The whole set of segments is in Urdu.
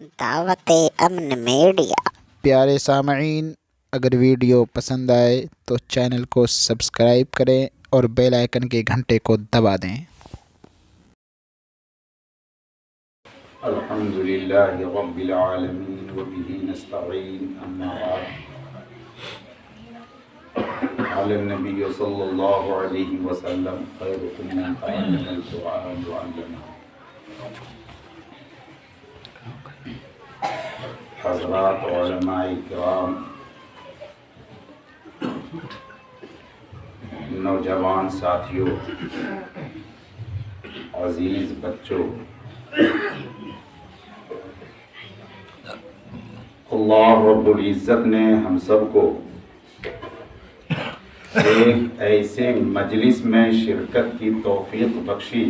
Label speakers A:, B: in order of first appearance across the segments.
A: دعوت امن میڈیا۔
B: پیارے سامعین، اگر ویڈیو پسند آئے تو چینل کو سبسکرائب کریں اور بیل آئیکن کے گھنٹے کو دبا دیں۔
C: الحمدللہ رب العالمین وبہ نستعین، اما بعد، علی النبی صلی اللہ علیہ وسلم، خیرکم من تعلم القرآن وعلمہ۔ حضرات علماء کرام، نوجوان ساتھیوں، عزیز بچوں، اللہ رب العزت نے ہم سب کو ایک ایسے مجلس میں شرکت کی توفیق بخشی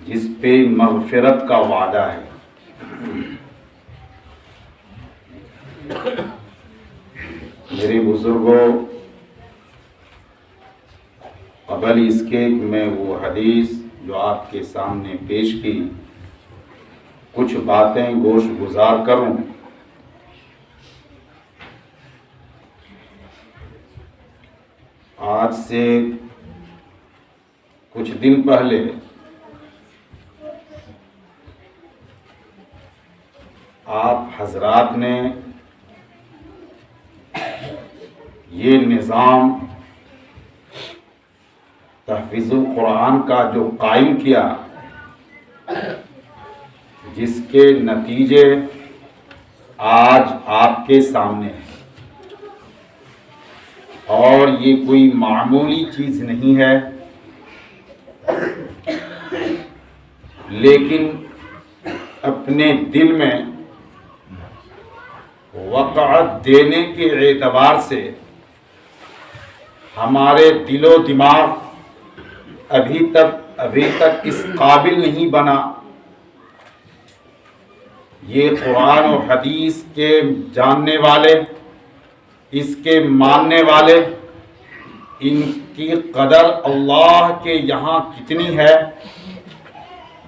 C: جس پہ مغفرت کا وعدہ ہے۔ میرے بزرگوں، قبل اس کے میں وہ حدیث جو آپ کے سامنے پیش کی کچھ باتیں گوش گزار کروں۔ آج سے کچھ دن پہلے آپ حضرات نے یہ نظام تحفیظ القرآن کا جو قائم کیا، جس کے نتیجے آج آپ کے سامنے ہیں، اور یہ کوئی معمولی چیز نہیں ہے، لیکن اپنے دل میں وقعت دینے کے اعتبار سے ہمارے دل و دماغ ابھی تک اس قابل نہیں بنا یہ قرآن و حدیث کے جاننے والے، اس کے ماننے والے، ان کی قدر اللہ کے یہاں کتنی ہے،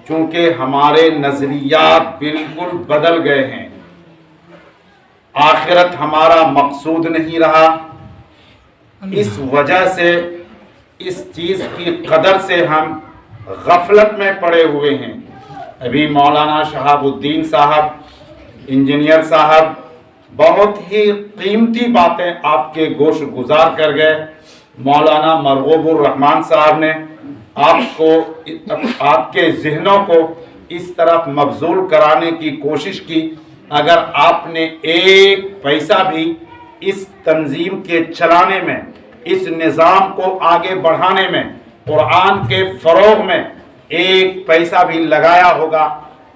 C: چونکہ ہمارے نظریات بالکل بدل گئے ہیں۔ آخرت ہمارا مقصود نہیں رہا، اس وجہ سے اس چیز کی قدر سے ہم غفلت میں پڑے ہوئے ہیں۔ ابھی مولانا شہاب الدین صاحب، انجینئر صاحب، بہت ہی قیمتی باتیں آپ کے گوش گزار کر گئے۔ مولانا مرغوب الرحمان صاحب نے آپ کے ذہنوں کو اس طرف مبذول کرانے کی کوشش کی۔ اگر آپ نے ایک پیسہ بھی اس تنظیم کے چلانے میں، اس نظام کو آگے بڑھانے میں، قرآن کے فروغ میں ایک پیسہ بھی لگایا ہوگا،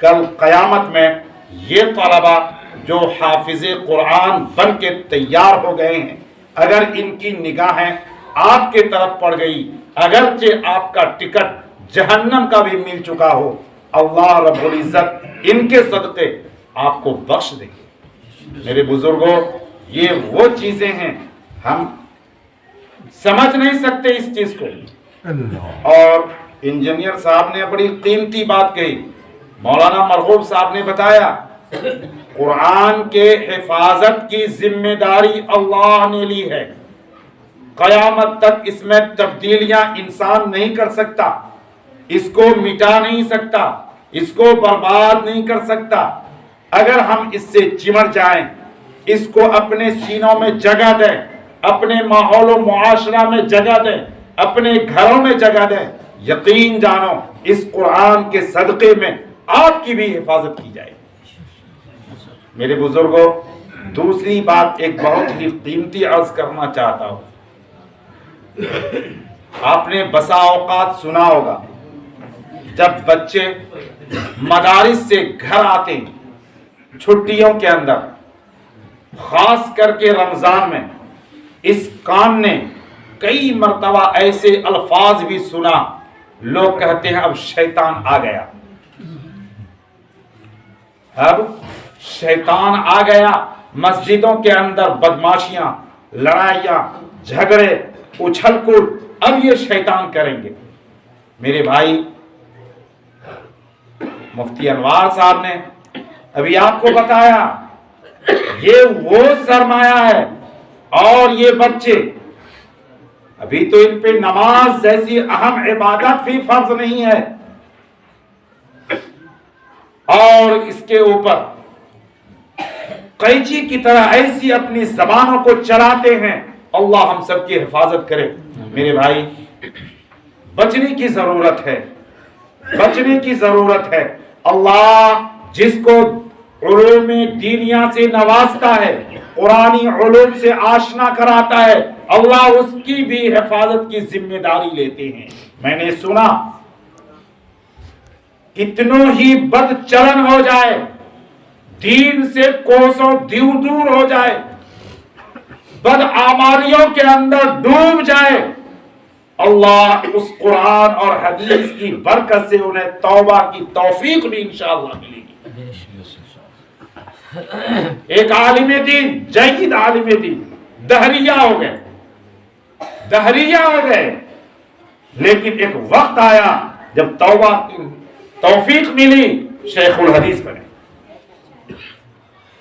C: کل قیامت میں یہ طلبہ جو حافظ قرآن بن کے تیار ہو گئے ہیں، اگر ان کی نگاہیں آپ کے طرف پڑ گئی، اگرچہ آپ کا ٹکٹ جہنم کا بھی مل چکا ہو، اللہ رب العزت ان کے صدقے آپ کو بخش دیں گے۔ میرے بزرگوں، یہ وہ چیزیں ہیں، ہم سمجھ نہیں سکتے اس چیز کو۔ اور انجینئر صاحب نے بڑی قیمتی بات کہی، مولانا مرغوب صاحب نے بتایا، قرآن کے حفاظت کی ذمہ داری اللہ نے لی ہے، قیامت تک اس میں تبدیلیاں انسان نہیں کر سکتا، اس کو مٹا نہیں سکتا، اس کو برباد نہیں کر سکتا۔ اگر ہم اس سے چمٹ جائیں، اس کو اپنے سینوں میں جگہ دیں، اپنے ماحول و معاشرہ میں جگہ دیں، اپنے گھروں میں جگہ دیں، یقین جانو اس قرآن کے صدقے میں آپ کی بھی حفاظت کی جائے۔ میرے بزرگوں، دوسری بات ایک بہت ہی قیمتی عرض کرنا چاہتا ہوں۔ آپ نے بسا اوقات سنا ہوگا، جب بچے مدارس سے گھر آتے ہیں چھٹیوں کے اندر، خاص کر کے رمضان میں، اس کان نے کئی مرتبہ ایسے الفاظ بھی سنا، لوگ کہتے ہیں اب شیطان آ گیا، اب شیطان آ گیا۔ مسجدوں کے اندر بدماشیاں، لڑائیاں، جھگڑے، اچھل کود، اب یہ شیطان کریں گے۔ میرے بھائی، مفتی انوار صاحب نے ابھی آپ کو بتایا یہ وہ سرمایہ ہے. اور یہ بچے ابھی تو ان پہ نماز جیسی اہم عبادت بھی فرض نہیں ہے اور اس کے اوپر قینچی کی طرح ایسی اپنی زبانوں کو چلاتے ہیں. اللہ ہم سب کی حفاظت کرے. میرے بھائی بچنے کی ضرورت ہے, بچنے کی ضرورت ہے. اللہ جس کو علوم دینیا سے نوازتا ہے, قرآنی علوم سے آشنا کراتا ہے, اللہ اس کی بھی حفاظت کی ذمہ داری لیتے ہیں. میں نے سنا کتنوں ہی بد چلن ہو جائے, دین سے کوسوں دور ہو جائے, بد اعمالیوں کے اندر ڈوب جائے, اللہ اس قرآن اور حدیث کی برکت سے انہیں توبہ کی توفیق بھی انشاءاللہ ملے گی. ایک عالم دین, جید عالم دین دہریہ ہو گئے, دہریہ ہو گئے, لیکن ایک وقت آیا جب توبہ کی توفیق ملی, شیخ الحدیث بنے.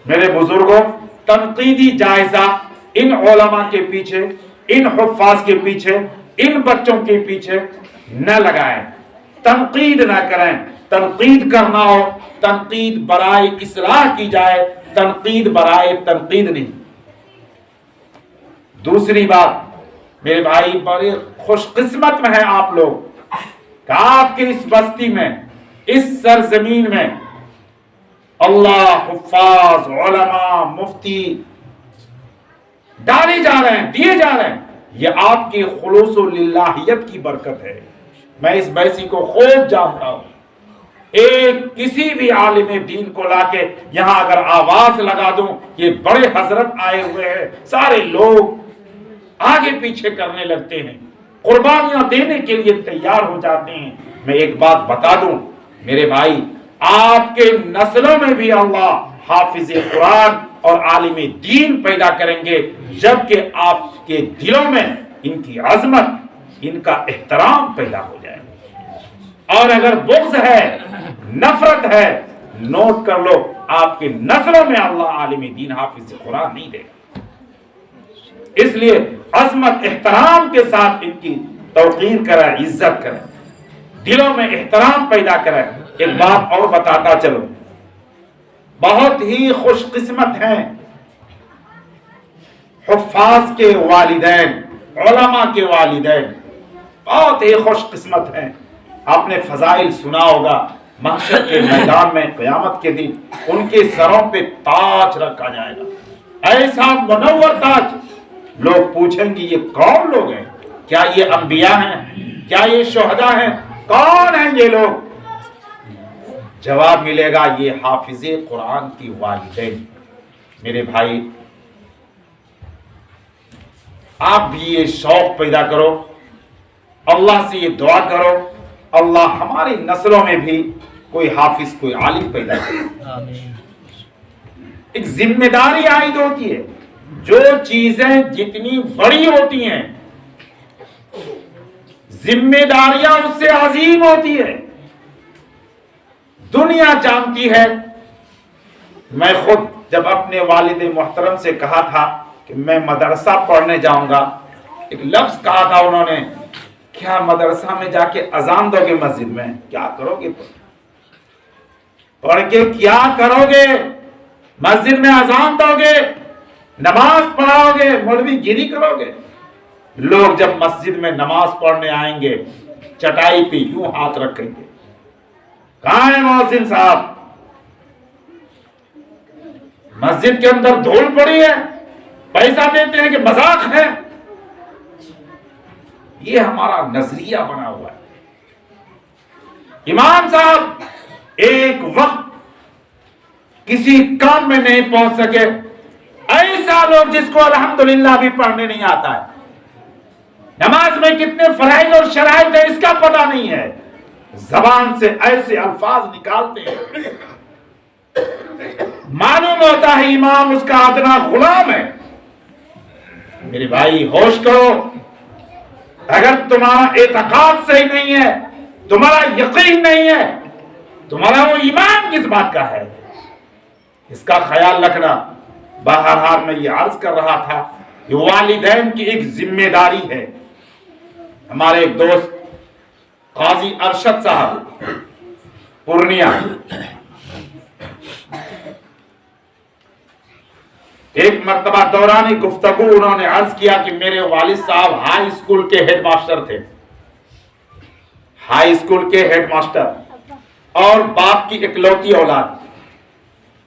C: میرے بزرگوں, تنقیدی جائزہ ان علماء کے پیچھے, ان حفاظ کے پیچھے, ان بچوں کے پیچھے نہ لگائیں, تنقید نہ کریں. تنقید کرنا ہو تنقید برائے اصلاح کی جائے, تنقید برائے تنقید نہیں. دوسری بات میرے بھائی, بڑے خوش قسمت میں ہیں آپ لوگ کہ آپ کے اس بستی میں, اس سرزمین میں اللہ حفاظ, علماء, مفتی ڈالے جا رہے ہیں, دیے جا رہے ہیں. یہ آپ کی خلوص و للہیت کی برکت ہے. میں اس بیسی کو خوب جانتا ہوں. ایک کسی بھی عالم دین کو لا کے یہاں اگر آواز لگا دوں یہ بڑے حضرت آئے ہوئے ہیں, سارے لوگ آگے پیچھے کرنے لگتے ہیں, قربانیاں دینے کے لیے تیار ہو جاتے ہیں. میں ایک بات بتا دوں میرے بھائی, آپ کے نسلوں میں بھی اللہ حافظ قرآن اور عالم دین پیدا کریں گے, جبکہ آپ کے دلوں میں ان کی عظمت, ان کا احترام پیدا ہو جائے. اور اگر بغض ہے, نفرت ہے, نوٹ کر لو, آپ کے نسلوں میں اللہ عالم دین حافظ قرآن نہیں دے گا. اس لیے عظمت احترام کے ساتھ ان کی توقیر کریں, عزت کریں, دلوں میں احترام پیدا کریں. ایک بات اور بتاتا چلو, بہت ہی خوش قسمت ہیں حفاظ کے والدین, علماء کے والدین, بہت ہی خوش قسمت ہیں. آپ نے فضائل سنا ہوگا, محشر کے میدان میں قیامت کے دن ان کے سروں پہ تاج رکھا جائے گا, ایسا منور تاج. لوگ پوچھیں گے یہ کون لوگ ہیں, کیا یہ انبیاء ہیں, کیا یہ شہداء ہیں, کون ہیں یہ لوگ؟ جواب ملے گا یہ حافظ قرآن کی والدین. میرے بھائی آپ بھی یہ شوق پیدا کرو, اللہ سے یہ دعا کرو, اللہ ہماری نسلوں میں بھی کوئی حافظ, کوئی عالم پیدا کرے. ایک ذمہ داری عائد ہوتی ہے. جو چیزیں جتنی بڑی ہوتی ہیں ذمہ داریاں اس سے عظیم ہوتی ہے. دنیا جانتی ہے. میں خود جب اپنے والد محترم سے کہا تھا کہ میں مدرسہ پڑھنے جاؤں گا, ایک لفظ کہا تھا انہوں نے, کیا مدرسہ میں جا کے اذان دو گے مسجد میں, کیا کرو گے پڑھ کے, کیا کرو گے مسجد میں اذان دو گے, نماز پڑھاؤ گے, مولوی گیری کرو گے. لوگ جب مسجد میں نماز پڑھنے آئیں گے چٹائی پہ یوں ہاتھ رکھیں گے, کہاں ہے مؤذن صاحب, مسجد کے اندر دھول پڑی ہے, پیسہ دیتے ہیں کہ مذاق ہے. یہ ہمارا نظریہ بنا ہوا ہے. امام صاحب ایک وقت کسی کام میں نہیں پہنچ سکے, ایسا لوگ جس کو الحمدللہ بھی پڑھنے نہیں آتا ہے, نماز میں کتنے فرائض اور شرائط ہیں اس کا پتہ نہیں ہے, زبان سے ایسے الفاظ نکالتے ہیں, معلوم ہوتا ہے امام اس کا ادنا غلام ہے. میرے بھائی ہوش کرو, اگر تمہارا اعتقاد صحیح نہیں ہے, تمہارا یقین نہیں ہے, تمہارا وہ ایمان کس بات کا ہے؟ اس کا خیال رکھنا۔ بہرحال میں یہ عرض کر رہا تھا کہ والدین کی ایک ذمہ داری ہے۔ ہمارے ایک دوست قاضی ارشد صاحب پورنیہ، ایک مرتبہ دوران گفتگو انہوں نے عرض کیا کہ میرے والد صاحب ہائی اسکول کے ہیڈ ماسٹر تھے، ہائی اسکول کے ہیڈ ماسٹر، اور باپ کی اکلوتی اولاد،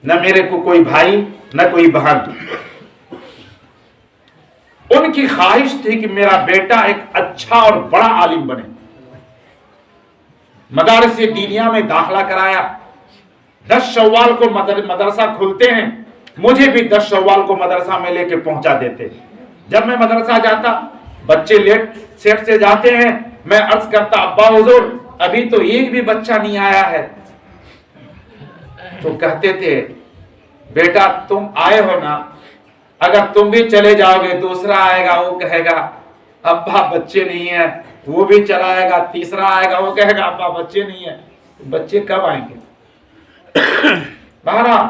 C: نہ میرے کو کوئی بھائی نہ کوئی بہن۔ ان کی خواہش تھی کہ میرا بیٹا ایک اچھا اور بڑا عالم بنے۔ مدارس دینیہ میں داخلہ کرایا۔ 10 شوال کو مدرسہ کھلتے ہیں، مجھے بھی 10 شوال کو مدرسہ میں لے کے پہنچا دیتے۔ جب میں مدرسہ جاتا، بچے لیٹ سیٹ سے جاتے ہیں، میں عرض کرتا ابا حضور ابھی تو ایک بھی بچہ نہیں آیا ہے۔ تو کہتے تھے بیٹا تم آئے ہو نا، اگر تم بھی چلے جاؤ گے دوسرا آئے گا، وہ کہے گا ابا بچے نہیں ہیں، وہ بھی چلا آئے گا، تیسرا آئے گا، وہ کہے گا ابا بچے نہیں ہیں۔ بچے کب آئیں گے؟ بہرحال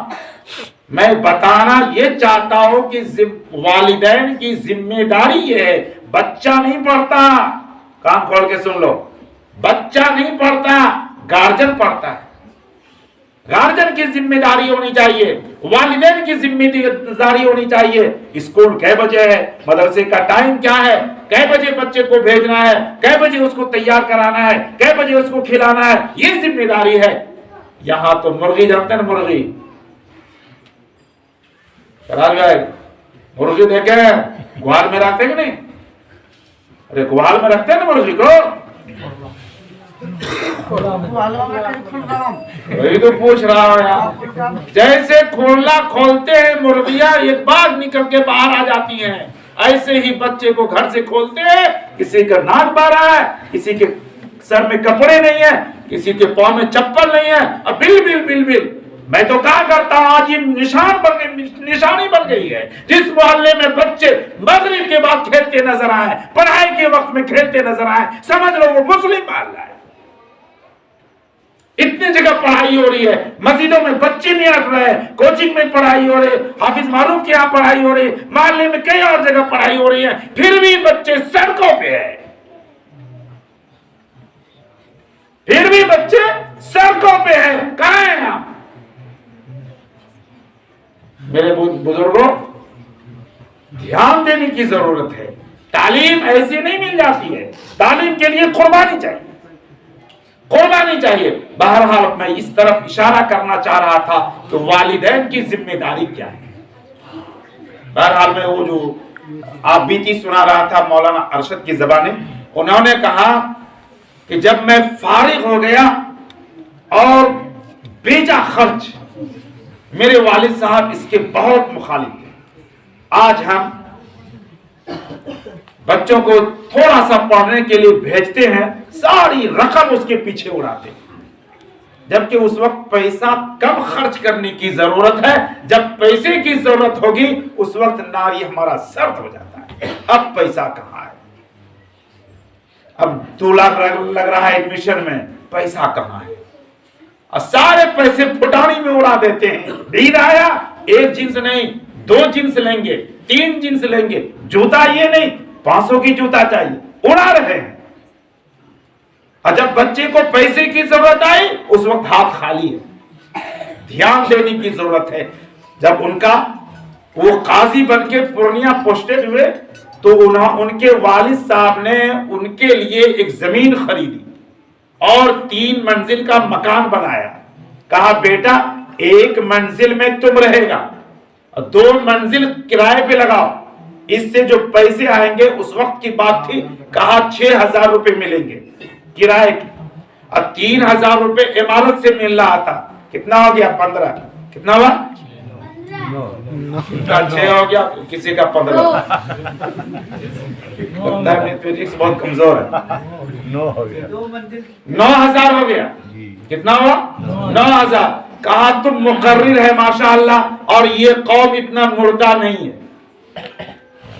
C: میں بتانا یہ چاہتا ہوں کہ والدین کی ذمہ داری یہ ہے، بچہ نہیں پڑھتا، کان کھول کے سن لو، بچہ نہیں پڑھتا، گارجن پڑھتا ہے۔ گارجن کی ذمہ داری ہونی چاہیے، والدین کی ذمہ داری ہونی چاہیے۔ اسکول کئے بجے ہے، مدرسے کا ٹائم کیا ہے، کئے بجے بچے کو بھیجنا ہے، کئے بجے اس کو تیار کرانا ہے، کئے بجے اس کو کھلانا ہے، یہ ذمہ داری ہے۔ یہاں تو مرغی جانتے ہیں، مرغی مرغی دیکھے گوال میں رکھتے کہ نہیں؟ ارے گوال میں رکھتے ہیں نا مرغی کو، وہی تو پوچھ رہا ہوں یار۔ جیسے کھولنا کھولتے ہیں مرغیاں ایک بار نکل کے باہر آ جاتی ہیں، ایسے ہی بچے کو گھر سے کھولتے ہیں، کسی کا ناک باہر ہے، کسی کے سر میں کپڑے نہیں ہیں، کسی کے پاؤں میں چپل نہیں ہے، اور بل بل بل بل۔ میں تو کہا کرتا ہوں آج یہ نشانی بن گئی ہے، جس محلے میں بچے مغرب کے بعد کھیلتے نظر آئے، پڑھائی کے وقت میں کھیلتے نظر آئے، سمجھ لو وہ مسلم محلہ ہے۔ اتنی جگہ پڑھائی ہو رہی ہے، مسجدوں میں بچے نہیں رکھ رہے، کوچنگ میں پڑھائی ہو رہی ہے، حافظ معروف کے یہاں پڑھائی ہو رہی ہے، محلے میں کئی اور جگہ پڑھائی ہو رہی ہے، پھر بھی بچے سڑکوں پہ ہیں، پھر بھی بچے سڑکوں پہ ہیں۔ کہاں ہیں آپ میرے بزرگوں؟ دھیان دینے کی ضرورت ہے۔ تعلیم ایسے نہیں مل جاتی ہے، تعلیم کے لیے قربانی چاہیے، قربانی چاہیے۔ بہرحال میں اس طرف اشارہ کرنا چاہ رہا تھا کہ والدین کی ذمہ داری کیا ہے۔ بہرحال میں وہ جو آپ بیتی سنا رہا تھا مولانا ارشد کی زبانیں، انہوں نے کہا کہ جب میں فارغ ہو گیا اور بیجا خرچ، میرے والد صاحب اس کے بہت مخالف تھے۔ آج ہم بچوں کو تھوڑا سا پڑھنے کے لیے بھیجتے ہیں، ساری رقم اس کے پیچھے اڑاتے ہیں، جبکہ اس وقت پیسہ کم خرچ کرنے کی ضرورت ہے۔ جب پیسے کی ضرورت ہوگی اس وقت ناری ہمارا سرد ہو جاتا ہے۔ اب پیسہ کہاں ہے؟ اب 2 لاکھ لگ رہا ہے ایڈمیشن میں، پیسہ کہاں ہے؟ اور سارے پیسے پھٹانی میں اڑا دیتے ہیں۔ عید آیا، 1 جنس نہیں 2 جنس لیں گے، 3 جنس لیں گے، جوتا یہ نہیں 500 کی جوتا چاہیے، اڑا رہے ہیں۔ اور جب بچے کو پیسے کی ضرورت آئی اس وقت ہاتھ خالی ہے۔ دھیان دینے کی ضرورت ہے۔ جب ان کا وہ قاضی بن کے پورنیہ پوسٹڈ ہوئے تو ان کے والد صاحب نے ان کے لیے ایک زمین خریدی اور 3 منزل کا مکان بنایا۔ کہا بیٹا 1 منزل میں تم رہے گا اور 2 منزل کرائے پہ لگاؤ، اس سے جو پیسے آئیں گے، اس وقت کی بات تھی، کہا 6000 روپے ملیں گے کرائے کی، اور 3000 روپے عمارت سے مل رہا تھا۔ کتنا ہو گیا؟ 15۔ کتنا ہوا؟ 6 ہو گیا، کسی کا 15۔ فزکس بہت کمزور ہے۔ 9000 ہو گیا۔ کتنا ہوا؟ 9000۔ کہا تم مقرر ہے ماشاءاللہ، اور یہ قوم اتنا مردہ نہیں ہے۔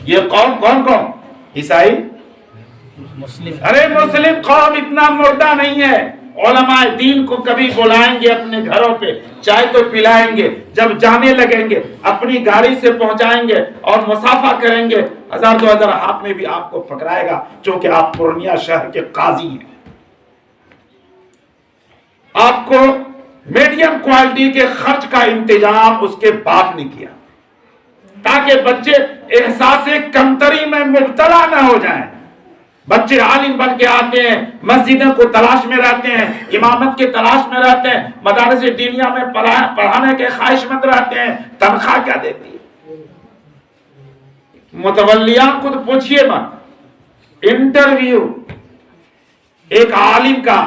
C: یہ قوم کون؟ عیسائی؟ ارے مسلم قوم اتنا مردہ نہیں ہے۔ علماء دین کو کبھی بلائیں گے اپنے گھروں پہ، چائے تو پلائیں گے، جب جانے لگیں گے اپنی گاڑی سے پہنچائیں گے اور مسافہ کریں گے، 1000-2000 ہاتھ میں بھی آپ کو پکڑائے گا، چونکہ آپ پورنیہ شہر کے قاضی ہیں۔ آپ کو میڈیم کوالٹی کے خرچ کا انتظام اس کے باپ نے کیا تاکہ بچے احساس کمتری میں مبتلا نہ ہو جائیں۔ بچے عالم بن کے آتے ہیں، مسجدوں کو تلاش میں رہتے ہیں، امامت کے تلاش میں رہتے ہیں، مدارس دینیہ میں پڑھانے کے خواہش مند رہتے ہیں، تنخواہ کیا دیتی ہے؟ متولیان کو تو پوچھئے مت۔ انٹرویو، ایک عالم کا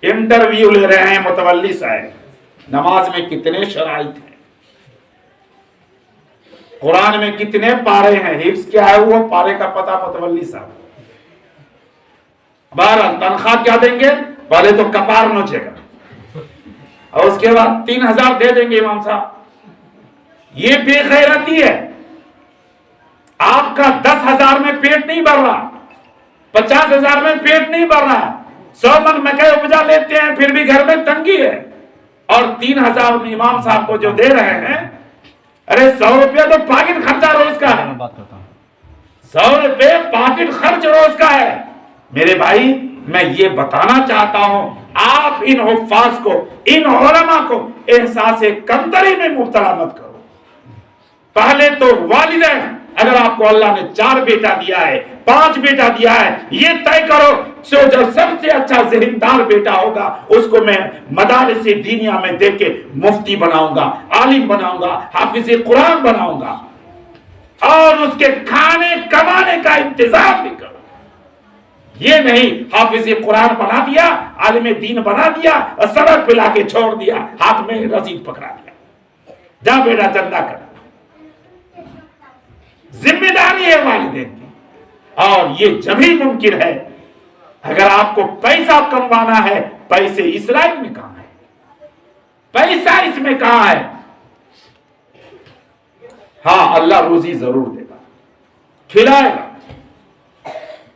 C: انٹرویو لے رہے ہیں متولی صاحب، نماز میں کتنے شرائط ہیں، قرآن میں کتنے پارے ہیں، حفظ کیا ہے، وہ پارے کا پتہ متولی صاحب۔ بہرحال تنخواہ کیا دیں گے؟ پہلے تو کپار نوچے گا اور اس کے بعد 3000 دے دیں گے امام صاحب۔ یہ بے غیرتی ہے۔ آپ کا 10,000 میں پیٹ نہیں بھر رہا، 50,000 میں پیٹ نہیں بھر رہا، 100 من مکئی اپجا لیتے ہیں پھر بھی گھر میں تنگی ہے، اور 3000 میں امام صاحب کو جو دے رہے ہیں، ارے 100 روپیہ تو پاکٹ خرچہ روز کا ہے، 100 روپے پاکٹ خرچ روز کا ہے۔ میرے بھائی میں یہ بتانا چاہتا ہوں، آپ ان حفاظ کو، ان علماء کو احساس کمتری میں مبتلا مت کرو۔ پہلے تو والدین، اگر آپ کو اللہ نے 4 بیٹا دیا ہے، 5 بیٹا دیا ہے، یہ طے کرو جو سب سے اچھا ذہندار بیٹا ہوگا اس کو میں مدارس دینیہ میں دے کے مفتی بناؤں گا، عالم بناؤں گا، حافظ قرآن بناؤں گا، اور اس کے کھانے کمانے کا انتظام بھی کرو۔ یہ نہیں حافظ قرآن بنا دیا، عالم دین بنا دیا اور سڑک پہ لا کے چھوڑ دیا، ہاتھ میں رسید پکڑا دیا، جا بیٹا چندہ کر۔ ذمہ داری ہے والدین کی، اور یہ جبھی ممکن ہے اگر آپ کو پیسہ کموانا ہے۔ پیسے اسرائیل میں کہاں ہے؟ پیسہ اس میں کہاں ہے؟ ہاں اللہ روزی ضرور دے گا، کھلائے گا۔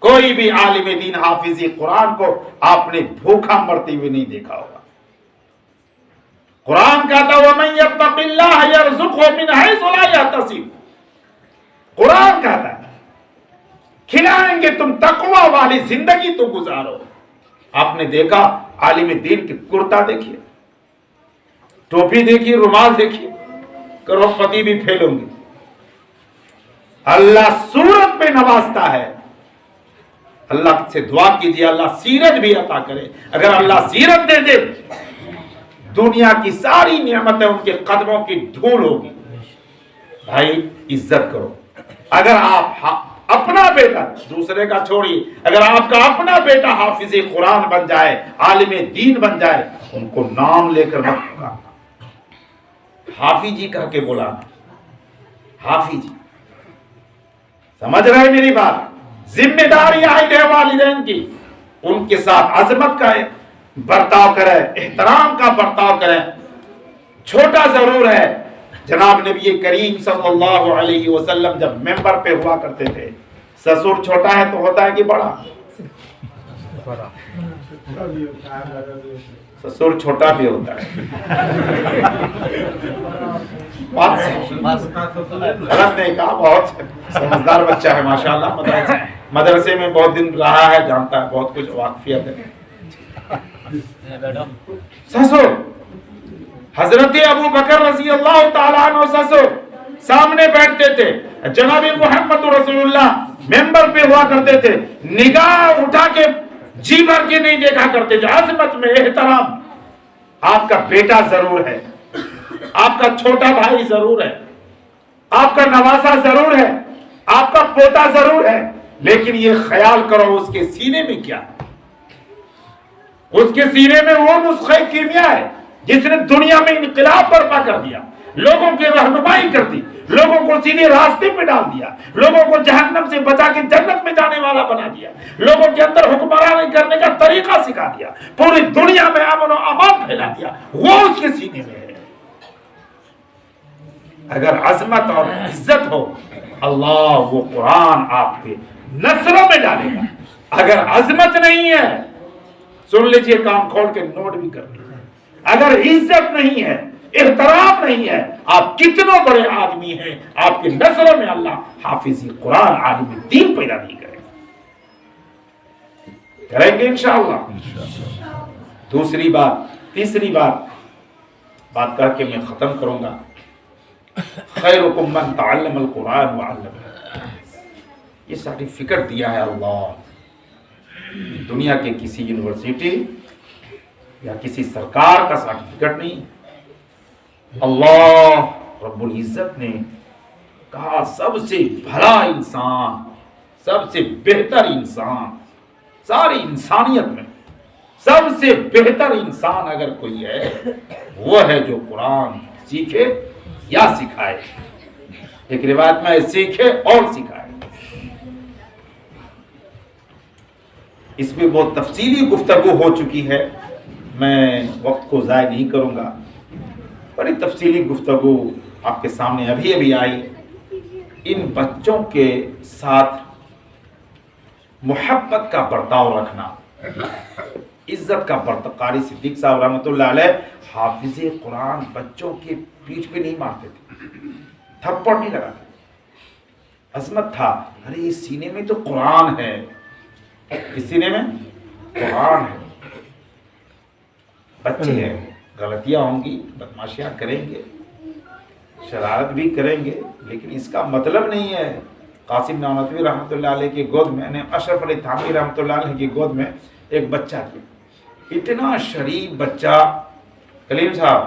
C: کوئی بھی عالم دین حافظ قرآن کو آپ نے بھوکا مرتے ہوئے نہیں دیکھا ہوگا۔ قرآن کہتا ہے وَمَن يَتَّقِ اللَّهَ يَرْزُقْهُ مِنْ حَيْثُ لَا يَحْتَسِبُ۔ قرآن کہتا ہے کھلائیں گے، تم تقوی والی زندگی تو گزارو۔ آپ نے دیکھا عالم دین کی کرتا دیکھیے، ٹوپی دیکھیے، رومال دیکھیے، کروڑپتی بھی پھیل ہوں گے۔ اللہ صورت پہ نوازتا ہے۔ اللہ سے دعا کیجیے اللہ سیرت بھی عطا کرے۔ اگر اللہ سیرت دے دے، دنیا کی ساری نعمتیں ان کے قدموں کی دھول ہوگی۔ بھائی عزت کرو۔ اگر آپ اپنا بیٹا، دوسرے کا چھوڑیے، اگر آپ کا اپنا بیٹا حافظ قرآن بن جائے، عالم دین بن جائے، ان کو نام لے کر مت پکارنا، حافظ جی کہہ کے بلانا، حافظ جی۔ سمجھ رہے میری بات؟ ذمہ داری عائد ہے والدین کی، ان کے ساتھ عظمت کا برتاؤ کریں، احترام کا برتاؤ کریں۔ چھوٹا ضرور ہے، جناب نبی کریم صلی اللہ علیہ وسلم جب ممبر پہ ہوا کرتے تھے، سسر چھوٹا ہے تو ہوتا ہے کہ بڑا؟ سسر چھوٹا بھی ہوتا ہے۔ بات غلط نہیں کہا، بہت سمجھدار بچہ ہے ماشاءاللہ، مدرسے میں بہت دن رہا ہے، جانتا ہے بہت کچھ، واقفیت ہے۔ سسر حضرت ابو بکر رضی اللہ تعالیٰ عنہ سسر سامنے بیٹھتے تھے، جناب محمد رسول اللہ ممبر پہ ہوا کرتے تھے، نگاہ اٹھا کے جی بھر کے نہیں دیکھا کرتے تھے، عظمت میں احترام۔ آپ کا بیٹا ضرور ہے، آپ کا چھوٹا بھائی ضرور ہے، آپ کا نواسا ضرور ہے، آپ کا پوتا ضرور ہے، لیکن یہ خیال کرو اس کے سینے میں کیا ہے؟ اس کے سینے میں وہ نسخہ کیمیا ہے جس نے دنیا میں انقلاب برپا کر دیا، لوگوں کی رہنمائی کر دی، لوگوں کو سیدھے راستے پہ ڈال دیا، لوگوں کو جہنم سے بچا کے جنت میں جانے والا بنا دیا، لوگوں کے اندر حکمرانی کرنے کا طریقہ سکھا دیا، پوری دنیا میں امن و امان پھیلا دیا، وہ اس کے سینے میں ہے۔ اگر عظمت اور عزت ہو، اللہ وہ قرآن آپ کے نثروں میں ڈالے گا۔ اگر عظمت نہیں ہے، سن لیجئے کام کھول کے نوٹ بھی کر لیجئے. اگر عزت نہیں ہے، احترام نہیں ہے، آپ کتنے بڑے آدمی ہیں، آپ کی نسلوں میں اللہ حافظ قرآن عالم دین پیدا نہیں کرے گا. کریں گے انشاءاللہ. تیسری بات کر کے میں ختم کروں گا. خیرکم من تعلم القرآن وعلمہ. یہ سرٹیفکیٹ دیا ہے اللہ، دنیا کے کسی یونیورسٹی یا کسی سرکار کا سرٹیفکیٹ نہیں. اللہ رب العزت نے کہا سب سے بھلا انسان، سب سے بہتر انسان، ساری انسانیت میں سب سے بہتر انسان اگر کوئی ہے وہ ہے جو قرآن سیکھے یا سکھائے. ایک روایت میں سیکھے اور سکھائے. اس میں بہت تفصیلی گفتگو ہو چکی ہے، میں وقت کو ضائع نہیں کروں گا. بڑی تفصیلی گفتگو آپ کے سامنے ابھی آئی. ان بچوں کے ساتھ محبت کا برتاؤ رکھنا، عزت کا برتاؤ. قاری صدیق صاحب رحمۃ اللہ علیہ حافظ قرآن بچوں کے پیٹھ پہ نہیں مارتے تھے، تھپڑ نہیں لگاتے. عظمت تھا، ارے اس سینے میں تو قرآن ہے، اس سینے میں قرآن ہے. بچے ہیں، غلطیاں ہوں گی، بدماشیاں کریں گے، شرارت بھی کریں گے، لیکن اس کا مطلب نہیں ہے. قاسم نانوتوی رحمۃ اللہ علیہ کی گود میں اشرف علی تھانوی رحمۃ اللہ علیہ کی گود میں ایک بچہ تھا، اتنا شریف بچہ. کلیم صاحب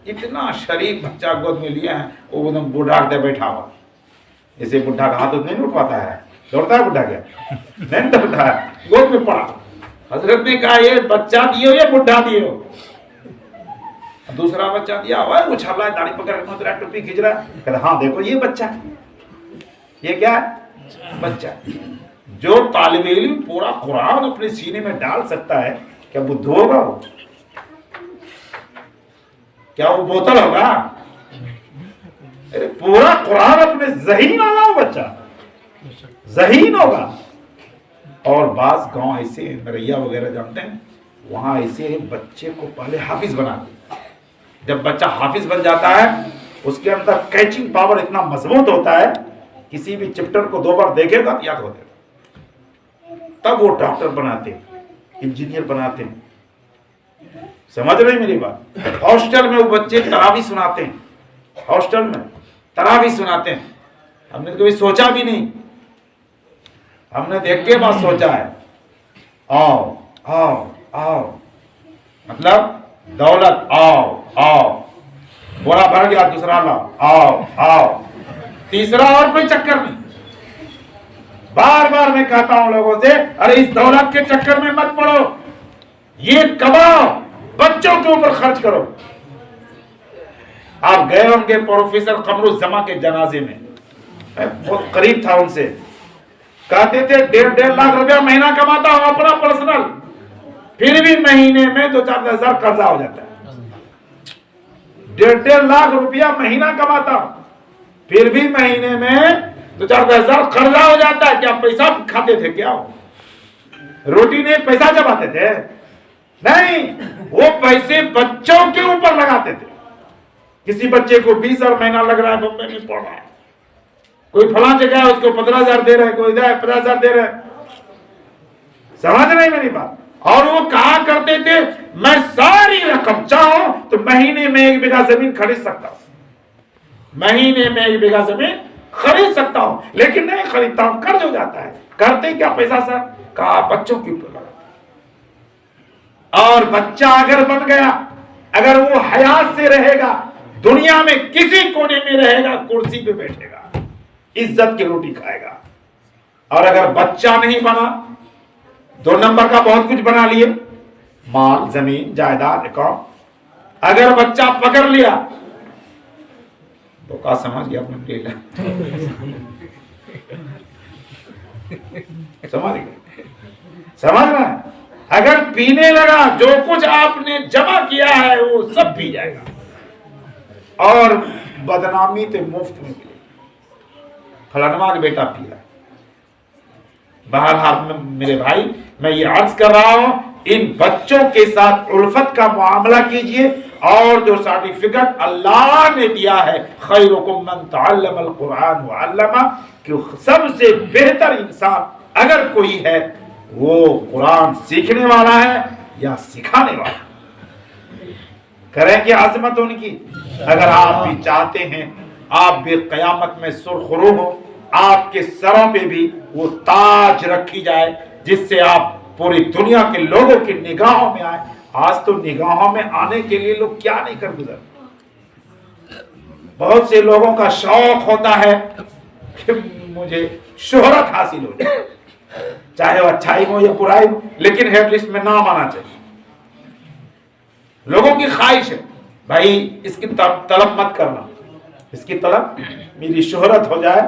C: اتنا شریف بچہ گود میں لیا ہے، وہ ایک دم بوڑھا کے بیٹھا ہوا، جیسے بوڑھا کا ہاتھ نہیں اٹھواتا ہے، دوڑتا ہے بوڑھا کیا نہیں دوڑتا ہے، گود میں پڑا. حضرت نے کہا یہ بچہ دیو یا بوڑھا دیو؟ دوسرا بچہ دیا ہوا ہے، وہ چھاپ رہا ہے، داڑھی پکڑ رہا ہے، ٹوپی کھینچ رہا ہے. کہتا ہاں دیکھو یہ بچہ ہے، یہ کیا ہے؟ بچہ. جو طالب علم پورا قرآن اپنے سینے میں ڈال سکتا ہے، کیا بدھ ہوگا وہ؟ کیا وہ بوتل ہوگا؟ پورا قرآن اپنے ذہین ہوگا وہ بچہ، ذہین ہوگا. اور بعض گاؤں ایسے نریا وغیرہ جانتے ہیں، وہاں ایسے بچے کو پہلے حافظ بناتے. جب بچہ حافظ بن جاتا ہے اس کے اندر کیچنگ پاور اتنا مضبوط ہوتا ہے، کسی بھی چپٹر کو 2 بار دیکھے گا یاد ہو جائے گا. تب وہ ڈاکٹر بناتے ہیں، انجینئر بناتے ہیں. سمجھ رہے میری بات؟ ہاسٹل میں وہ بچے تراویح سناتے ہیں، ہاسٹل میں تراویح سناتے ہیں. ہم نے کبھی سوچا بھی نہیں، ہم نے دیکھ کے بات سوچا ہے. آؤ آؤ آؤ مطلب دولت، آؤ آؤ، بولا بھر گیا، دوسرا لاؤ، آؤ آؤ، تیسرا اور کوئی چکر نہیں. بار بار میں کہتا ہوں لوگوں سے، ارے اس دولت کے چکر میں مت پڑو، یہ کماؤ، بچوں کے اوپر خرچ کرو. آپ گئے ہوں گے پروفیسر قمر الزما کے جنازے میں، میں بہت قریب تھا ان سے. کہتے تھے 1.5 لاکھ روپیہ مہینہ کماتا ہوں اپنا پرسنل، پھر بھی مہینے میں 2-4 ہزار قرضہ ہو جاتا ہے. 1.5 لاکھ روپیہ مہینہ کماتا ہوں، پھر بھی مہینے میں 2-4 ہزار قرضہ ہو جاتا ہے. کیا پیسہ کھاتے تھے؟ کیا روٹی نے پیسہ چباتے تھے؟ نہیں، وہ پیسے بچوں کے اوپر لگاتے تھے. کسی بچے کو 20 ہزار مہینہ لگ رہا ہے، بمبئی میں پڑھ رہا ہے، کوئی فلاں جگہ ہے اس کو 15 ہزار دے رہے ہیں، کوئی ادھر 50 ہزار دے رہے ہیں. سمجھ نہیں میری بات؟ اور وہ کہا کرتے تھے میں ساری رقم چاہوں تو مہینے میں 1 بیگھہ زمین خرید سکتا ہوں، مہینے میں 1 بیگھہ زمین خرید سکتا ہوں، لیکن نہیں خریدتا ہوں، قرض ہو جاتا ہے. کرتے کیا پیسہ سر؟ کہا بچوں کے اوپر لگاتا. اور بچہ اگر بن گیا، اگر وہ حیات سے رہے گا، دنیا میں کسی کونے میں رہے گا، کرسی پہ بیٹھے گا، عزت کی روٹی کھائے گا. اور اگر بچہ نہیں بنا، 2 نمبر کا بہت کچھ بنا لیے، مال، زمین، جائیداد، اکاؤنٹ. اگر بچہ پکڑ لیا تو کہا سمجھ گیا اپنے لے لیا، سمجھ رہا ہے؟ اگر پینے لگا، جو کچھ آپ نے جمع کیا ہے وہ سب پی جائے گا، اور بدنامی تے مفت میں ملے. فلانواں کا بیٹا پی رہا ہے. بہرحال میرے بھائی، میں یہ عرض کر رہا ہوں ان بچوں کے ساتھ الفت کا معاملہ کیجئے، اور جو سرٹیفکیٹ اللہ نے دیا ہے خیرکم من تعلم القرآن وعلمہ، کہ سب سے بہتر انسان اگر کوئی ہے وہ قرآن سیکھنے والا ہے یا سکھانے والا. کریں کہ عظمت ان کی. اگر آپ بھی چاہتے ہیں آپ بھی قیامت میں سرخرو ہو، آپ کے سروں پہ بھی وہ تاج رکھی جائے جس سے آپ پوری دنیا کے لوگوں کی نگاہوں میں آئے. آج تو نگاہوں میں آنے کے لیے لوگ کیا نہیں کر گزر. بہت سے لوگوں کا شوق ہوتا ہے کہ مجھے شہرت حاصل ہو جائے، چاہے وہ اچھائی ہو یا برائی ہو، لیکن ہیڈ لسٹ میں نام آنا چاہیے. لوگوں کی خواہش ہے بھائی اس کی طلب مت کرنا، اس کی طلب میری شہرت ہو جائے.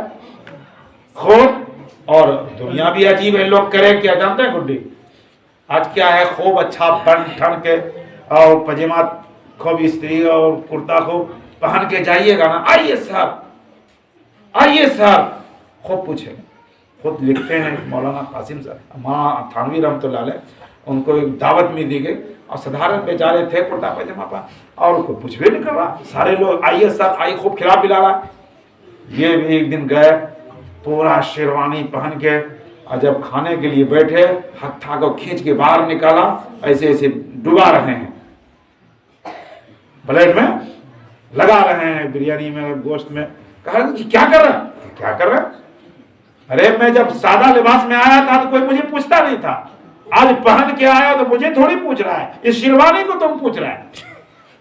C: خوب. اور دنیا بھی عجیب ہے، لوگ کرے کیا جانتے ہیں گڈی آج کیا ہے، خوب اچھا بن ٹھن کے اور پجامہ خوب استری اور کرتا خوب پہن کے جائیے گا نا، آئیے صاحب آئیے صاحب، خوب پوچھیں. خود لکھتے ہیں مولانا قاسم صاحب ماں تھانوی رحمۃ اللہ علیہ، ان کو ایک دعوت میں دی گئی اور سدھارن بیچارے تھے کرتا پاجامہ پہ، اور ان کو کچھ بھی نہیں کر رہا. سارے لوگ آئیے صاحب آئیے، خوب کھلا پلا رہا. یہ بھی ایک دن گئے پورا شیروانی پہن کے، اور جب کھانے کے لیے بیٹھے ہتھ تھا کو کھینچ کے باہر نکالا، ایسے ایسے ڈبا رہے ہیں پلیٹ میں، لگا رہے ہیں بریانی میں گوشت میں. کہا کیا کر رہا ہے، کیا کر رہا ہے؟ ارے میں جب سادہ لباس میں آیا تھا تو کوئی مجھے پوچھتا نہیں تھا، آج پہن کے آیا تو مجھے تھوڑی پوچھ رہا ہے، اس شیروانی کو تم پوچھ رہا ہے،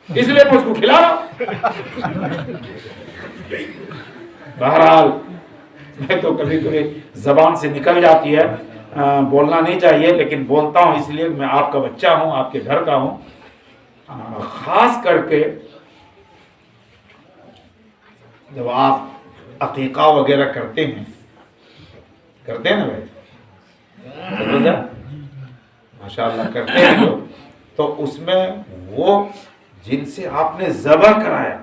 C: اس لیے میں اس کو کھلا رہا ہوں. بہرحال میں تو کبھی کبھی زبان سے نکل جاتی ہے، بولنا نہیں چاہیے لیکن بولتا ہوں، اس لیے میں آپ کا بچہ ہوں، آپ کے گھر کا ہوں. خاص کر کے جب آپ عقیقہ وغیرہ کرتے ہیں نا بھائی، ماشاء اللہ کرتے ہیں لوگ، تو اس میں وہ جن سے آپ نے ذبح کرایا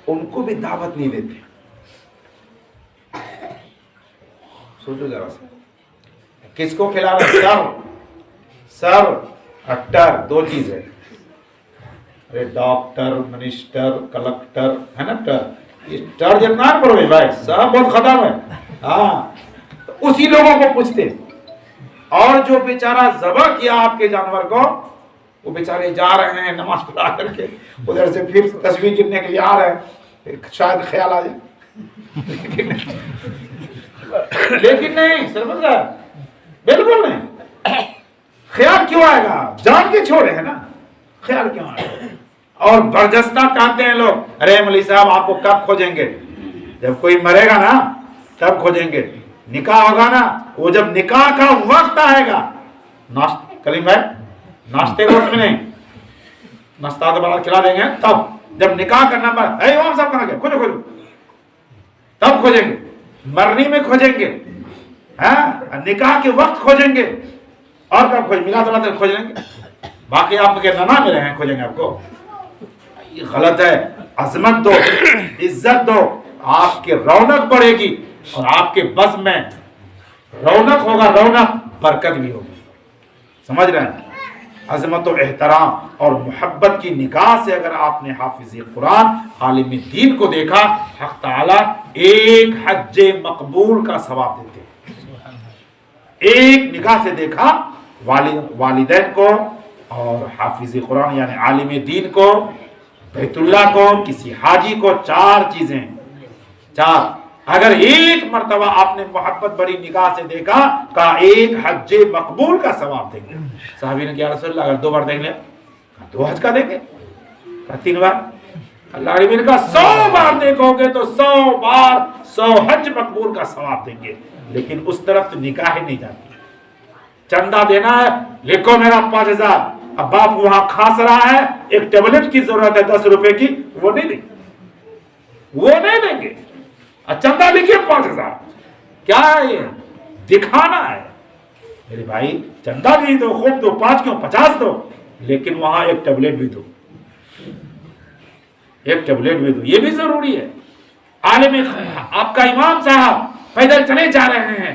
C: ان کو بھی دعوت نہیں دیتے. سوچو ذرا سا، کس کو کھلانا؟ سر اکٹر دو چیز ہے. ارے ڈاکٹر منسٹر کلکٹر ہے نا، یہ ٹر جتنا پڑو بھائی سب بہت ختم ہے. ہاں اسی لوگوں کو پوچھتے، اور جو بیچارہ ذبح کیا آپ کے جانور کو، وہ بیچارے جا رہے ہیں نماز پڑھا کر کے، ادھر سے پھر تصویر گرنے کے لیے آ رہے ہیں، شاید خیال آ جائے. لیکن نہیں سربت صاحب، بالکل نہیں. خیال کیوں آئے گا؟ جان کے چھوڑے ہیں نا، خیال کیوں آئے گا؟ اور برجستہ کہتے ہیں لوگ، ارے مولوی صاحب آپ کو کب کھوجیں گے؟ جب کوئی مرے گا نا تب کھوجیں گے. نکاح ہوگا نا، وہ جب نکاح کا وقت آئے گا، کلیم بھائی ناشتے کو میں نہیں، ناشتہ تو بڑا کھلا دیں گے، تب جب نکاح کرنا پڑا، اے امام صاحب کہاں گئے، کھوجو تب کھوجیں گے. مرنی میں کھوجیں گے، نکاح کے وقت کھوجیں گے، اور کب کھوجیں؟ ملا تو کھوجیں گے. باقی آپ کے ننا میں رہے ہیں کھوجیں گے آپ کو؟ یہ غلط ہے. عظمت دو، عزت دو، آپ کی رونق بڑھے گی، اور آپ کے بس میں رونق ہوگا، رونق برکت بھی ہوگی. سمجھ رہے ہیں؟ عظمت و احترام اور محبت کی نگاہ سے اگر آپ نے حافظ قرآن عالم دین کو دیکھا، حق تعالی ایک حج مقبول کا ثواب دیتے ہیں. ایک نگاہ سے دیکھا، والدین کو اور حافظ قرآن یعنی عالم دین کو، بیت اللہ کو، کسی حاجی کو، چار چیزیں، چار. اگر ایک مرتبہ آپ نے محبت بڑی نگاہ سے دیکھا، کہا ایک حج مقبول کا ثواب دیں گے. صحابی نے کہا رسول اللہ اگر 2 بار دیکھ لیں، کہا 2 حج کا دیں گے، کہا 3 بار. اللہ نے کہا 100 بار دیکھو گے تو 100 بار 100 حج مقبول کا ثواب دیں گے. لیکن اس طرف تو نگاہ نہیں جاتی. چندہ دینا ہے، لکھو میرا 5000. اب باپ وہاں کھانس رہا ہے، ایک ٹیبلٹ کی ضرورت ہے 10 روپے کی، وہ نہیں دیں گے، وہ نہیں دیں گے. چندہ لکھیے 5000. کیا ہے یہ؟ دکھانا ہے. میرے بھائی چندہ بھی دو، خوب دو، 5 کیوں 50 دو، لیکن وہاں ایک ٹیبلٹ بھی دو، ایک ٹیبلٹ بھی دو. یہ بھی ضروری ہے. عالم آپ کا امام صاحب پیدل چلے جا رہے ہیں،